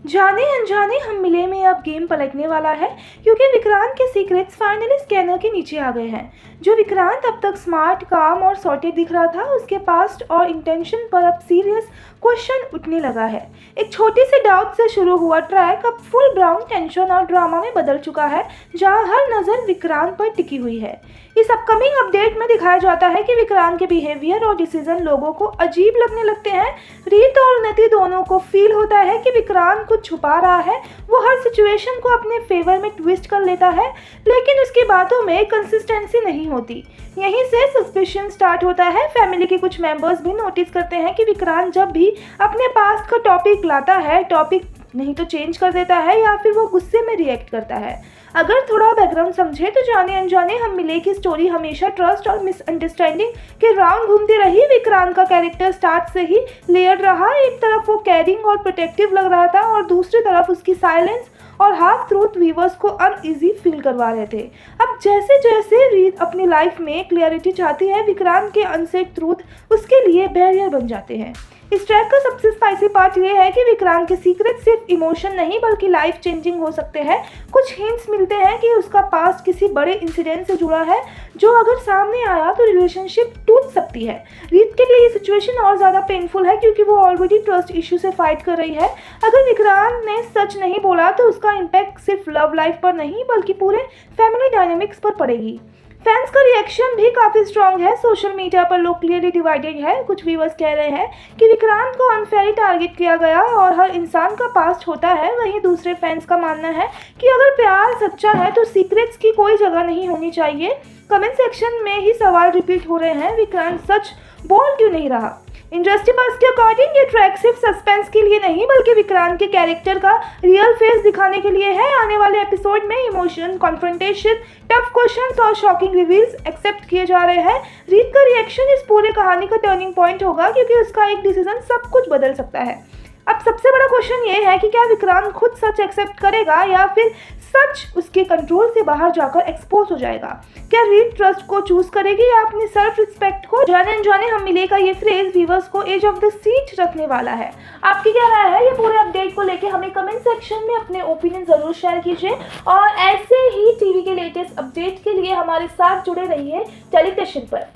जाने अनजाने हम मिले में अब गेम पलटने वाला है क्योंकि विक्रांत के सीक्रेट्स फाइनली स्कैनर के नीचे आ गए हैं। जो विक्रांत अब तक स्मार्ट, काम और सॉर्टेड दिख रहा था, उसके पास्ट और इंटेंशन पर अब सीरियस क्वेश्चन उठने लगा है। एक छोटी सी डाउट से शुरू हुआ ट्रैक अब फुल ब्राउन टेंशन और ड्रामा में बदल चुका है, जहां हर नज़र विक्रांत पर टिकी हुई है। इस अपकमिंग अपडेट में दिखाया जाता है कि विक्रांत के बिहेवियर और डिसीजन लोगों को अजीब लगने लगते हैं। रीत और उन्नति दोनों को फील होता है कि विक्रांत कुछ छुपा रहा है। वो हर सिचुएशन को अपने फेवर में ट्विस्ट कर लेता है, लेकिन उसकी बातों में कंसिस्टेंसी नहीं होती। यहीं से सस्पिशन स्टार्ट होता है। फैमिली के कुछ मेंबर्स भी नोटिस करते हैं कि विक्रांत जब भी अपने पास्ट का टॉपिक लाता है, टॉपिक नहीं तो चेंज कर देता है या फिर वो गुस्से में रिएक्ट करता है। अगर थोड़ा बैकग्राउंड समझे तो जाने अनजाने हम मिले की स्टोरी हमेशा ट्रस्ट और मिसअंडरस्टैंडिंग के राउंड घूमती रही। विक्रांत का कैरेक्टर स्टार्ट से ही लेयर्ड रहा। एक तरफ वो केयरिंग और प्रोटेक्टिव लग रहा था और दूसरी तरफ उसकी साइलेंस और हाफ ट्रूथ व्यूअर्स को अनईजी फील करवा रहे थे। अब जैसे जैसे रीत अपनी लाइफ में क्लियरिटी चाहती है, विक्रांत के अनसेड ट्रूथ उसके लिए बैरियर बन जाते हैं। इस ट्रैक का सबसे स्पाइसी पार्ट ये है कि विक्रांत के सीक्रेट सिर्फ इमोशन नहीं बल्कि लाइफ चेंजिंग हो सकते हैं। कुछ हिंट्स मिलते हैं कि उसका पास्ट किसी बड़े इंसिडेंट से जुड़ा है, जो अगर सामने आया तो रिलेशनशिप टूट सकती है। रीत के लिए ये सिचुएशन और ज़्यादा पेनफुल है क्योंकि वो ऑलरेडी ट्रस्ट इश्यू से फाइट कर रही है। अगर विक्रांत ने सच नहीं बोला तो उसका इम्पैक्ट सिर्फ लव लाइफ पर नहीं बल्कि पूरे फैमिली डायनेमिक्स पर पड़ेगी। फैंस का रिएक्शन भी काफ़ी स्ट्रांग है। सोशल मीडिया पर लोग क्लियरली डिवाइडेड है। कुछ व्यूअर्स कह रहे हैं कि विक्रांत को अनफेयरली टारगेट किया गया और हर इंसान का पास्ट होता है। वहीं दूसरे फैंस का मानना है कि अगर प्यार सच्चा है तो सीक्रेट्स की कोई जगह नहीं होनी चाहिए। कमेंट सेक्शन में ही सवाल रिपीट हो रहे हैं, विक्रांत सच बोल क्यों नहीं रहा। इंडस्ट्री बस के अकॉर्डिंग ये ट्रैक सिर्फ सस्पेंस के लिए नहीं बल्कि विक्रांत के कैरेक्टर का रियल फेस दिखाने के लिए है। आने वाले एपिसोड में इमोशन, कॉन्फ्रंटेशन, टफ क्वेश्चंस और शॉकिंग रिवील्स एक्सेप्ट किए जा रहे हैं। रीत का रिएक्शन इस पूरे कहानी का टर्निंग पॉइंट होगा क्योंकि उसका एक डिसीजन सब कुछ बदल सकता है। अब सबसे बड़ा क्वेश्चन ये है कि क्या विक्रांत खुद सच एक्सेप्ट करेगा या फिर सच उसके कंट्रोल से बाहर जाकर एक्सपोज हो जाएगा। क्या रीत ट्रस्ट को चूज करेगी या अपनी सेल्फ रिस्पेक्ट को। जाने अनजाने हम मिले का ये फ्रेज व्यूअर्स को एज ऑफ द सीट रखने वाला है। आपकी क्या राय है ये पूरे अपडेट को लेके हमें कमेंट सेक्शन में अपने ओपिनियन जरूर शेयर कीजिए और ऐसे ही टीवी के लेटेस्ट अपडेट के लिए हमारे साथ जुड़े रहिए टेलीक्रिएशन पर।